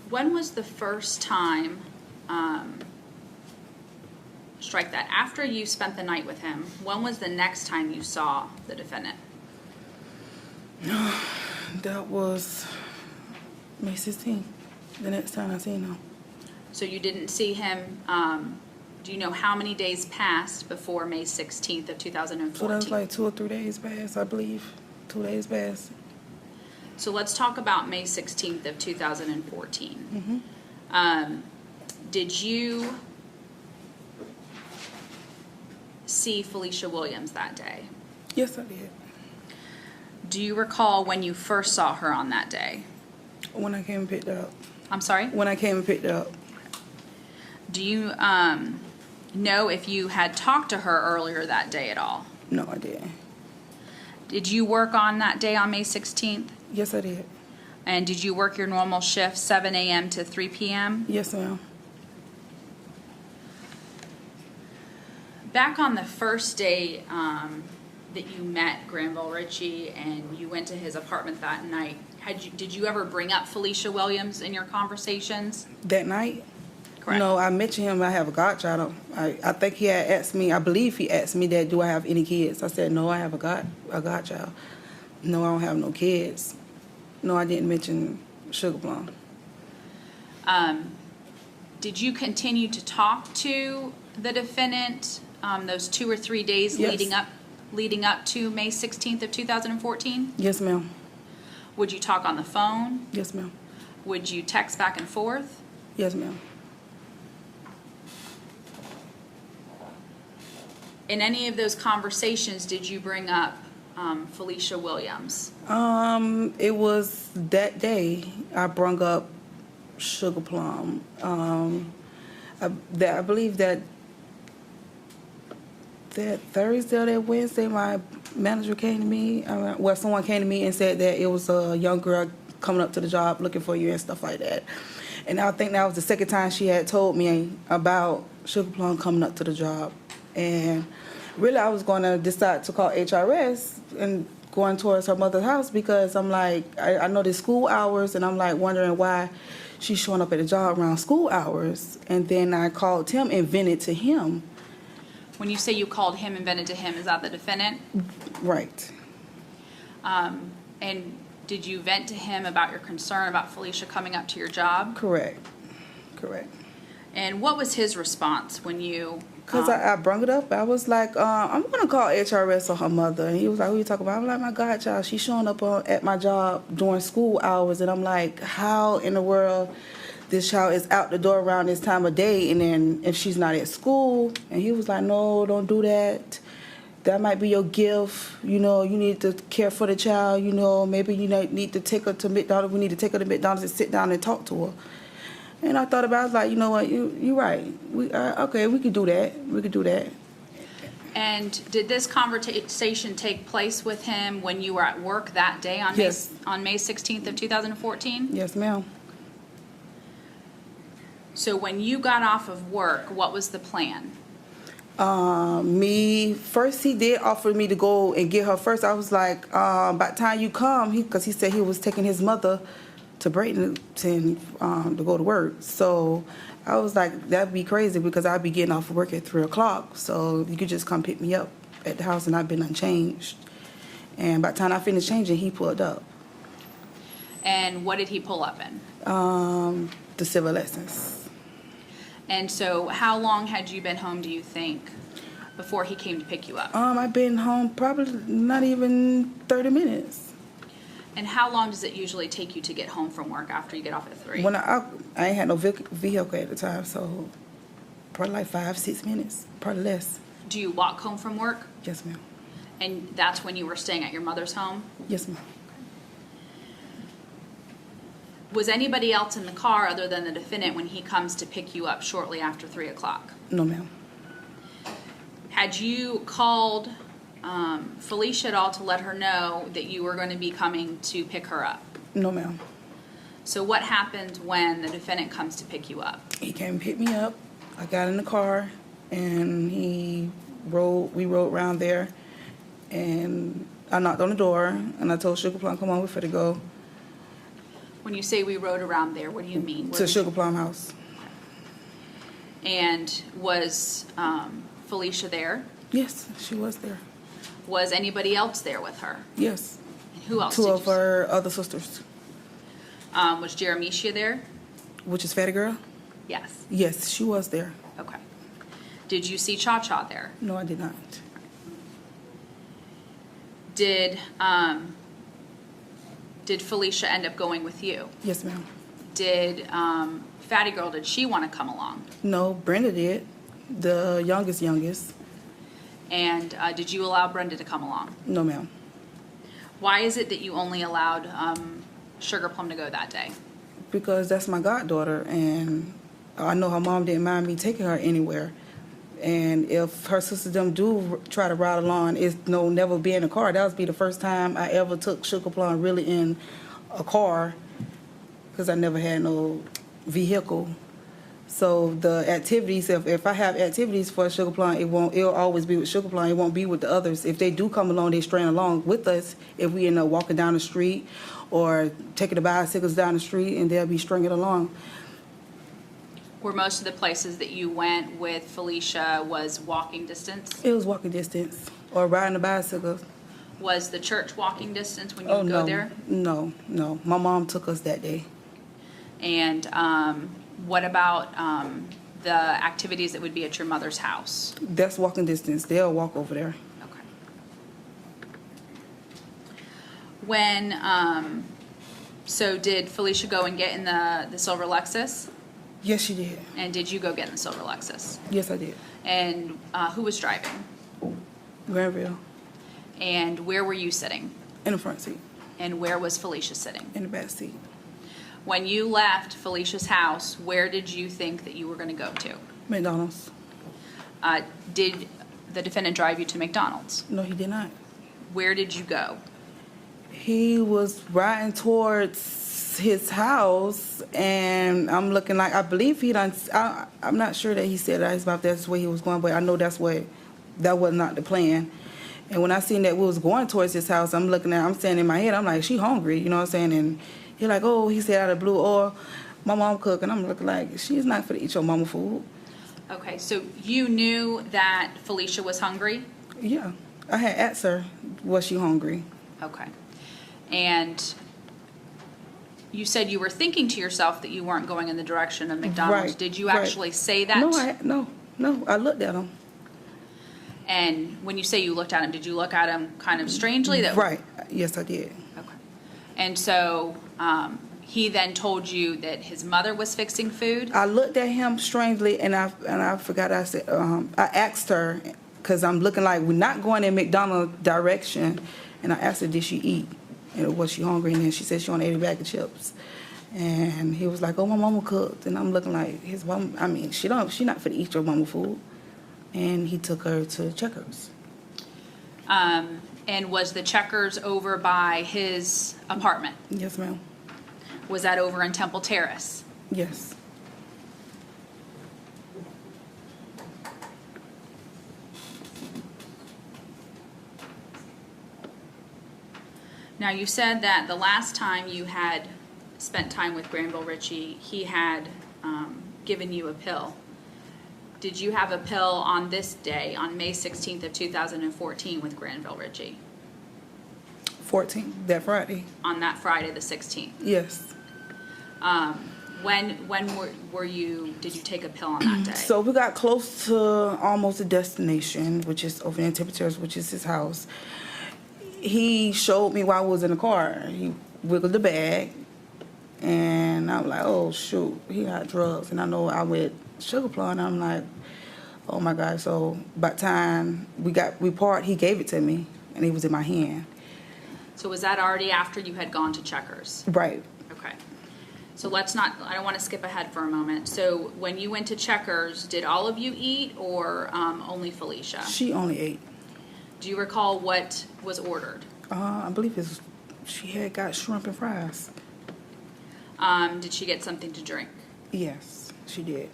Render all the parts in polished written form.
When was the first time, strike that, after you spent the night with him, when was the next time you saw the defendant? That was May 16th, the next time I seen him. So you didn't see him, do you know how many days passed before May 16th of 2014? So that was like 2 or 3 days past, I believe. 2 days past. So let's talk about May 16th of 2014. Did you see Felicia Williams that day? Yes, I did. Do you recall when you first saw her on that day? When I came and picked her up. I'm sorry? When I came and picked her up. Do you know if you had talked to her earlier that day at all? No, I didn't. Did you work on that day on May 16th? Yes, I did. And did you work your normal shift, 7 a.m. to 3 p.m.? Yes, ma'am. Back on the first day that you met Granville Ritchie and you went to his apartment that night, did you ever bring up Felicia Williams in your conversations? That night? Correct. No, I mentioned him. I have a godchild. I think he had asked me, I believe he asked me that, do I have any kids? I said, no, I have a godchild. No, I don't have no kids. No, I didn't mention Sugar Plum. Did you continue to talk to the defendant those 2 or 3 days Yes. leading up to May 16th of 2014? Yes, ma'am. Would you talk on the phone? Yes, ma'am. Would you text back and forth? Yes, ma'am. In any of those conversations, did you bring up Felicia Williams? It was that day I brung up Sugar Plum. I believe that Thursday or that Wednesday, my manager came to me. Someone came to me and said that it was a young girl coming up to the job looking for you and stuff like that. And I think that was the second time she had told me about Sugar Plum coming up to the job. And really, I was going to decide to call HRS and going towards her mother's house because I'm like, I know there's school hours, and I'm like wondering why she's showing up at the job around school hours. And then I called him and vented to him. When you say you called him and vented to him, is that the defendant? Right. And did you vent to him about your concern about Felicia coming up to your job? Correct. And what was his response when you... Because I brung it up. I was like, I'm going to call HRS on her mother. And he was like, who you talking about? I'm like, my godchild. She's showing up at my job during school hours. And I'm like, how in the world this child is out the door around this time of day? And then if she's not at school? And he was like, no, don't do that. That might be your gift. You know, you need to care for the child. You know, maybe you need to take her to McDonald's. We need to take her to McDonald's and sit down and talk to her. And I thought about it, I was like, you know what, you're right. Okay, we could do that. We could do that. And did this conversation take place with him when you were at work that day on Yes. May 16th of 2014? Yes, ma'am. So when you got off of work, what was the plan? First he did offer me to go and get her first. I was like, by the time you come, because he said he was taking his mother to Brayton to go to work. So I was like, that'd be crazy because I'd be getting off of work at 3 o'clock. So you could just come pick me up at the house and I've been unchanged. And by the time I finished changing, he pulled up. And what did he pull up in? The civil lessons. And so how long had you been home, do you think, before he came to pick you up? I've been home probably not even 30 minutes. And how long does it usually take you to get home from work after you get off at 3? When I ain't had no vehicle at the time, so probably like 5-6 minutes, probably less. Do you walk home from work? Yes, ma'am. And that's when you were staying at your mother's home? Yes, ma'am. Was anybody else in the car other than the defendant when he comes to pick you up shortly after 3 o'clock? No, ma'am. Had you called Felicia at all to let her know that you were going to be coming to pick her up? No, ma'am. So what happened when the defendant comes to pick you up? He came and picked me up. I got in the car, and we rode around there, and I knocked on the door, and I told Sugar Plum, come on, we're finna go. When you say we rode around there, what do you mean? To Sugar Plum House. And was Felicia there? Yes, she was there. Was anybody else there with her? Yes. And who else? 2 of her other sisters. Was Jeremicia there? Which is Fatty Girl? Yes. Yes, she was there. Okay. Did you see Cha Cha there? No, I did not. Did Felicia end up going with you? Yes, ma'am. Did Fatty Girl, did she want to come along? No, Brenda did. The youngest. And did you allow Brenda to come along? No, ma'am. Why is it that you only allowed Sugar Plum to go that day? Because that's my goddaughter, and I know her mom didn't mind me taking her anywhere. And if her sisters them do try to ride along, it's never be in a car. That would be the first time I ever took Sugar Plum really in a car, because I never had no vehicle. So the activities, if I have activities for Sugar Plum, it'll always be with Sugar Plum. It won't be with the others. If they do come along, they string along with us. If we end up walking down the street or taking the bicycles down the street, and they'll be stringing along. Were most of the places that you went with Felicia was walking distance? It was walking distance or riding a bicycle. Was the church walking distance when you would go there? No. My mom took us that day. And what about the activities that would be at your mother's house? That's walking distance. They'll walk over there. Okay. When, so did Felicia go and get in the silver Lexus? Yes, she did. And did you go get in the silver Lexus? Yes, I did. And who was driving? Granville. And where were you sitting? In the front seat. And where was Felicia sitting? In the back seat. When you left Felicia's house, where did you think that you were going to go to? McDonald's. Did the defendant drive you to McDonald's? No, he did not. Where did you go? He was riding towards his house, and I'm looking like, I believe he done, I'm not sure that he said that's where he was going, but I know that was not the plan. And when I seen that we was going towards his house, I'm saying in my head, I'm like, she hungry, you know what I'm saying? And he's like, oh, he said out of the blue, or my mom cook, and I'm looking like, she's not for to eat your mama food. Okay, so you knew that Felicia was hungry? Yeah, I had asked her, was she hungry? Okay. And you said you were thinking to yourself that you weren't going in the direction of McDonald's. Right, Did you right. actually say that? No, I looked at him. And when you say you looked at him, did you look at him kind of strangely? Right, yes, I did. Okay. And so he then told you that his mother was fixing food? I looked at him strangely, and I forgot I said, I asked her, because I'm looking like we're not going in McDonald's direction, and I asked her, did she eat? And was she hungry? And then she said she only ate a bag of chips. And he was like, oh, my mama cooked. And I'm looking like, his mom, I mean, she not for to eat your mama food. And he took her to Checkers. And was the Checkers over by his apartment? Yes, ma'am. Was that over in Temple Terrace? Yes. Now, you said that the last time you had spent time with Granville Ritchie, he had given you a pill. Did you have a pill on this day, on May 16th of 2014 with Granville Ritchie? 14, that Friday. On that Friday, the 16th? Yes. When did you take a pill on that day? So we got close to almost the destination, which is over in Temple Terrace, which is his house. He showed me while I was in the car. He wiggled the bag, and I'm like, oh, shoot, he got drugs. And I know I went Sugar Plum, and I'm like, oh, my God. So by the time we parked, he gave it to me, and it was in my hand. So was that already after you had gone to Checkers? Right. Okay. So I don't want to skip ahead for a moment. So when you went to Checkers, did all of you eat, or only Felicia? She only ate. Do you recall what was ordered? I believe she had got shrimp and fries. Did she get something to drink? Yes, she did.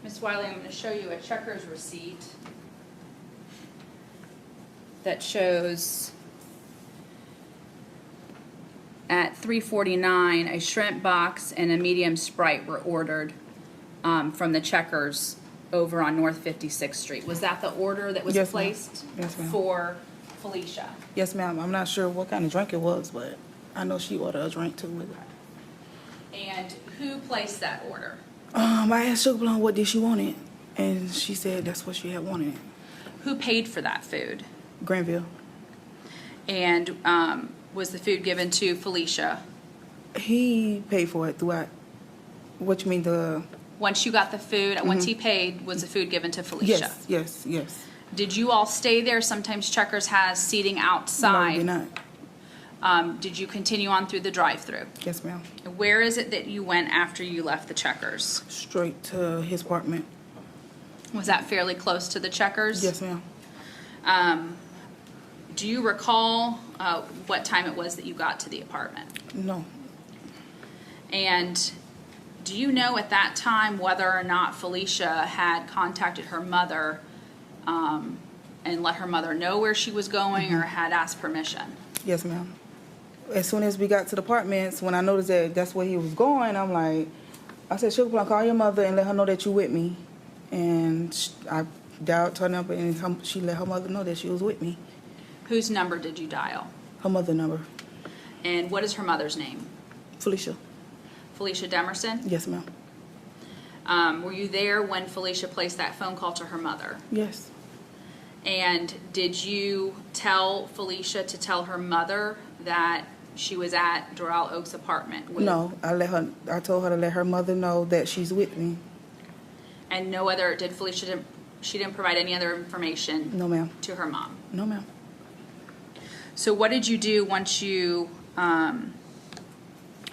Ms. Wiley, I'm going to show you a Checkers receipt that shows at 3:49 a shrimp box and a medium Sprite were ordered from the Checkers over on North 56th Street. Was that the order that was Yes, ma'am. placed Yes, ma'am. for Felicia? Yes, ma'am. I'm not sure what kind of drink it was, but I know she ordered a drink too with it. And who placed that order? I asked Sugar Plum what did she wanted, and she said that's what she had wanted. Who paid for that food? Granville. And was the food given to Felicia? He paid for it throughout. What you mean the? Once you got the food, once he paid, was the food given to Felicia? Yes. Did you all stay there? Sometimes Checkers has seating No, outside. we did not. Did you continue on through the drive-through? Yes, ma'am. Where is it that you went after you left the Checkers? Straight to his apartment. Was that fairly close to the Checkers? Yes, ma'am. Do you recall what time it was that you got to the apartment? No. And do you know at that time whether or not Felicia had contacted her mother and let her mother know where she was going or had asked permission? Yes, ma'am. As soon as we got to the apartments, when I noticed that that's where he was going, I'm like, I said, Sugar Plum, call your mother and let her know that you with me. And I dialed her number, and she let her mother know that she was with me. Whose number did you dial? Her mother number. And what is her mother's name? Felicia. Felicia Demerson? Yes, ma'am. Were you there when Felicia placed that phone call to her mother? Yes. And did you tell Felicia to tell her mother that she was at Doral Oaks' apartment? No, I told her to let her mother know that she's with me. And she didn't provide any other information No, ma'am. to her mom? No, ma'am. So what did you do once you,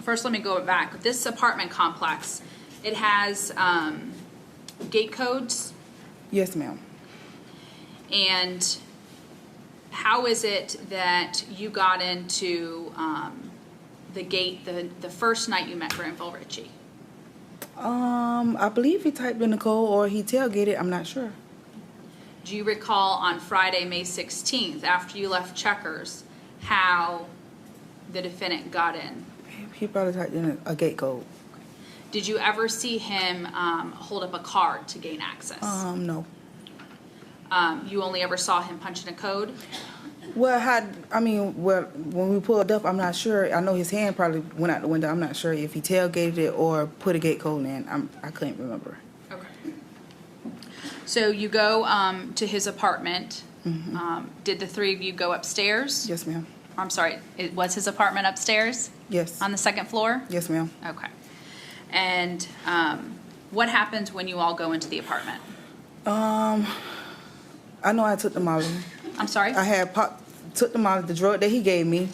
first let me go back. This apartment complex, it has gate codes. Yes, ma'am. And how is it that you got into the gate the first night you met Granville Ritchie? I believe he typed in the code or he tailgated. I'm not sure. Do you recall on Friday, May 16th, after you left Checkers, how the defendant got in? He probably typed in a gate code. Did you ever see him hold up a card to gain access? No. You only ever saw him punch in a code? Well, when we pulled up, I'm not sure. I know his hand probably went out the window. I'm not sure if he tailgated it or put a gate code in. I couldn't remember. Okay. So you go to his apartment. Did the three of you go upstairs? Yes, ma'am. I'm sorry, was his apartment upstairs? Yes. On the second floor? Yes, ma'am. Okay. And what happens when you all go into the apartment? I know I took the Molly. I'm sorry? Took the Molly, the drug that he gave me.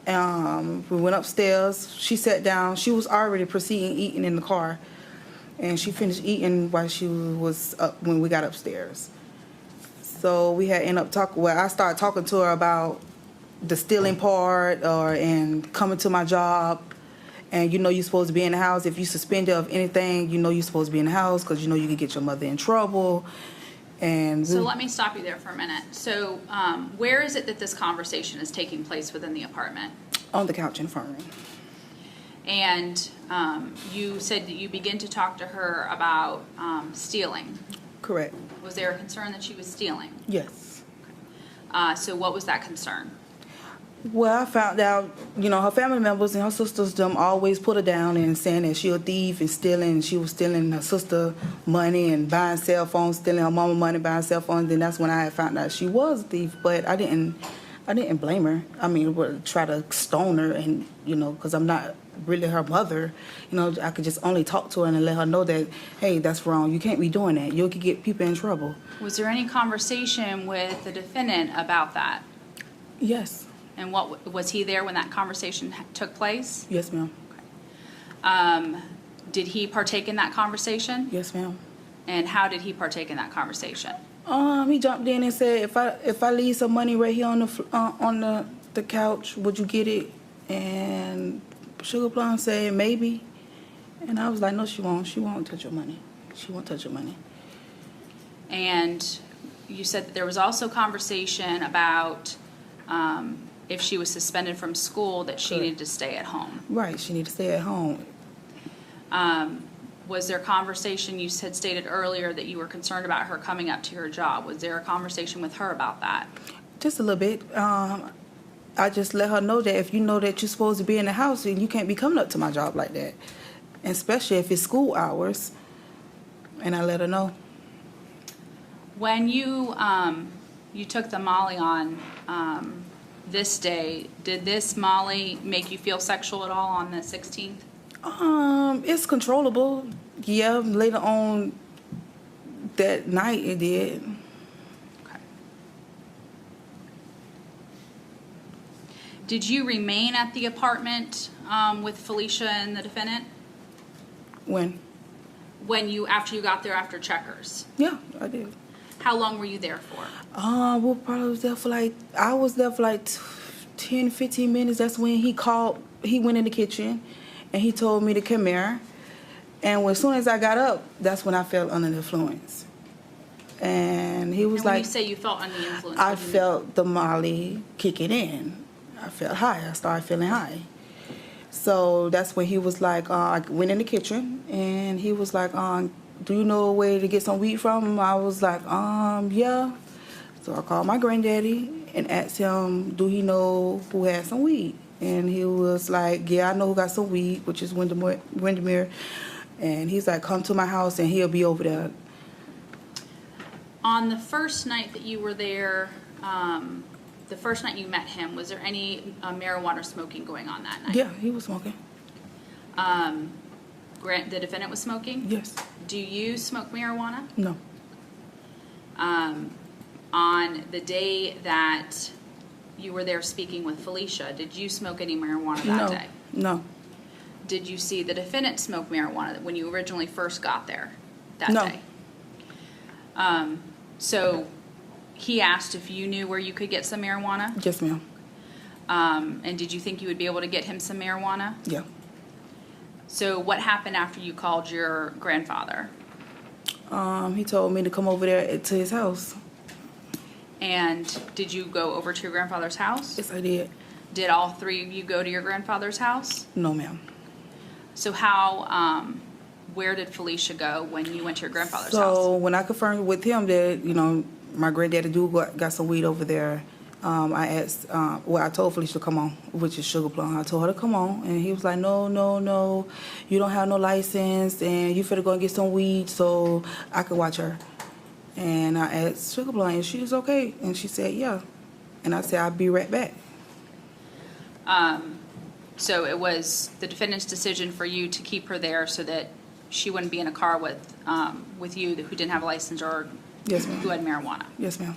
We went upstairs. She sat down. She was already proceeding eating in the car. And she finished eating while she was up when we got upstairs. So we had ended up talking. Well, I started talking to her about the stealing part and coming to my job. And you know you're supposed to be in the house. If you suspended of anything, you know you're supposed to be in the house because you know you could get your mother in trouble. And so let me stop you there for a minute. So where is it that this conversation is taking place within the apartment? On the couch in the front room. And you said that you began to talk to her about stealing. Correct. Was there a concern that she was stealing? Yes. So what was that concern? Well, I found out, her family members and her sisters, them always put her down and saying that she a thief and stealing. She was stealing her sister money and buying cell phones, stealing her mama money, buying cell phones. Then that's when I had found out she was a thief. But I didn't blame her. I mean, try to stone her and, because I'm not really her mother. I could just only talk to her and let her know that, hey, that's wrong. You can't be doing that. You could get people in trouble. Was there any conversation with the defendant about that? Yes. And what was he there when that conversation took place? Yes, ma'am. Okay. Did he partake in that conversation? Yes, ma'am. And how did he partake in that conversation? He jumped in and said, "If I leave some money right here on the couch, would you get it?" And Sugar Plum said, "Maybe." And I was like, "No, she won't. She won't touch your money." She won't touch your money. And you said that there was also conversation about if she was suspended from school, that she Correct. needed to stay at home. Right, she need to stay at home. Was there conversation, you had stated earlier that you were concerned about her coming up to your job. Was there a conversation with her about that? Just a little bit. I just let her know that if you know that you're supposed to be in the house, then you can't be coming up to my job like that. And especially if it's school hours. And I let her know. When you took the Molly on this day, did this Molly make you feel sexual at all on the 16th? It's controllable. Yeah, later on that night it did. Okay. Did you remain at the apartment with Felicia and the defendant? When? After you got there after checkers? Yeah, I did. How long were you there for? We probably was there for I was there for 10, 15 minutes. That's when he went in the kitchen and he told me to come here. And as soon as I got up, that's when I felt under the influence. And he was And when like, you say you felt under the influence, I what do you felt the Molly kicking in. I felt high. I started feeling high. So that's when he was like, I went in the kitchen and he was like, do you know a way to get some weed from him? I was like, yeah. So I called my granddaddy and asked him, do he know who had some weed? And he was like, yeah, I know who got some weed, which is Windermere. And he's like, come to my house and he'll be over there. On the first night that you were there, the first night you met him, was there any marijuana smoking going on that night? Yeah, he was smoking. The defendant was smoking? Yes. Do you smoke marijuana? No. On the day that you were there speaking with Felicia, did you smoke any marijuana that day? No. Did you see the defendant smoke marijuana when you originally first got there that No. day? So he asked if you knew where you could get some marijuana? Yes, ma'am. And did you think you would be able to get him some marijuana? Yeah. So what happened after you called your grandfather? He told me to come over there to his house. And did you go over to your grandfather's house? Yes, I did. Did all three of you go to your grandfather's house? No, ma'am. So where did Felicia go when you went to your grandfather's house? So when I confirmed with him that, my granddaddy got some weed over there, I asked, I told Felicia to come on, which is Sugar Plum. I told her to come on, and he was like, no, you don't have no license, and you finna go and get some weed so I could watch her. And I asked Sugar Plum, and she was okay, and she said, yeah. And I said, I'll be right back. So it was the defendant's decision for you to keep her there so that she wouldn't be in a car with you who didn't have a license or Yes, ma'am. who had marijuana. Yes, ma'am.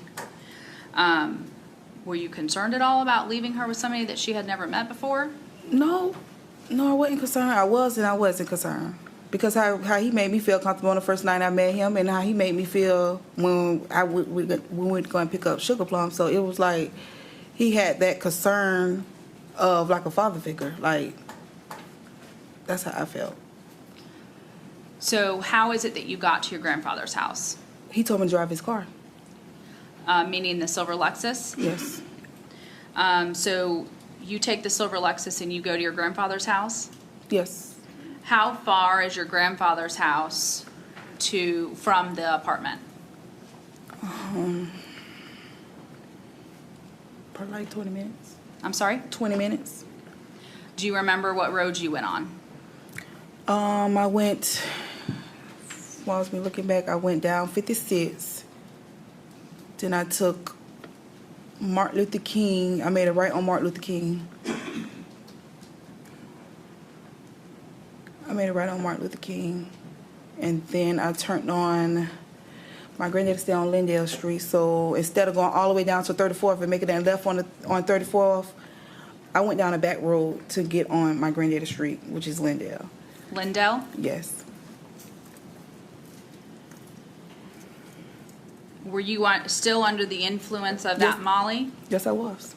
Were you concerned at all about leaving her with somebody that she had never met before? No, I wasn't concerned. I was and I wasn't concerned. Because how he made me feel comfortable on the first night I met him and how he made me feel when we went to go and pick up Sugar Plum. So it was like he had that concern of like a father figure. Like, that's how I felt. So how is it that you got to your grandfather's house? He told me to drive his car. Meaning the silver Lexus? Yes. So you take the silver Lexus and you go to your grandfather's house? Yes. How far is your grandfather's house from the apartment? Probably like 20 minutes. I'm sorry? 20 minutes. Do you remember what road you went on? I went, while I was looking back, I went down 56. Then I took Martin Luther King. I made a right on Martin Luther King. And then I turned on, my granddad stayed on Lindale Street. So instead of going all the way down to 34th and making that left on 34th, I went down a back road to get on my granddad Street, which is Lindale. Lindell? Yes. Were you still under the influence of that Yes. Molly? Yes, I was.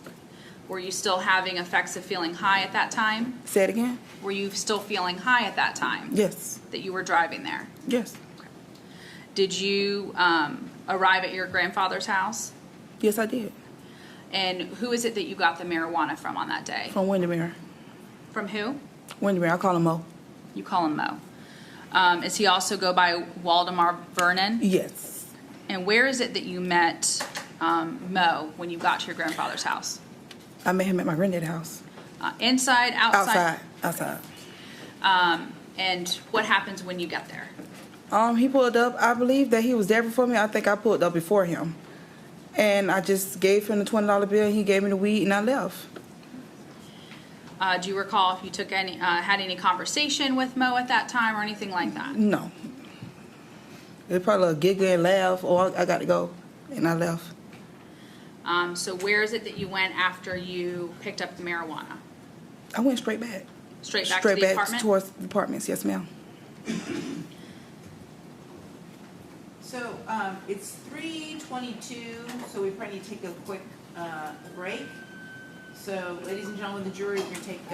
Were you still having effects of feeling high at that time? Say it again? Were you still feeling high at that time Yes. that you were driving there? Yes. Did you arrive at your grandfather's house? Yes, I did. And who is it that you got the marijuana from on that day? From Windermere. From who? Windermere. I call him Mo. You call him Mo. Is he also go by Waldemar Vernon? Yes. And where is it that you met Mo when you got to your grandfather's house? I met him at my granddad's house. Inside, outside? Outside. And what happens when you get there? He pulled up. I believe that he was there before me. I think I pulled up before him. And I just gave him the $20 bill, and he gave me the weed, and I left. Do you recall if you took any, had any conversation with Mo at that time or anything like that? No. It was probably a giggle and laugh, or I got to go, and I left. So where is it that you went after you picked up the marijuana? I went straight back. Straight back to the apartment? Towards the apartments, yes, ma'am. So, it's 3:22, so we probably need to take a quick break. So, ladies and gentlemen, the jury, we're going to take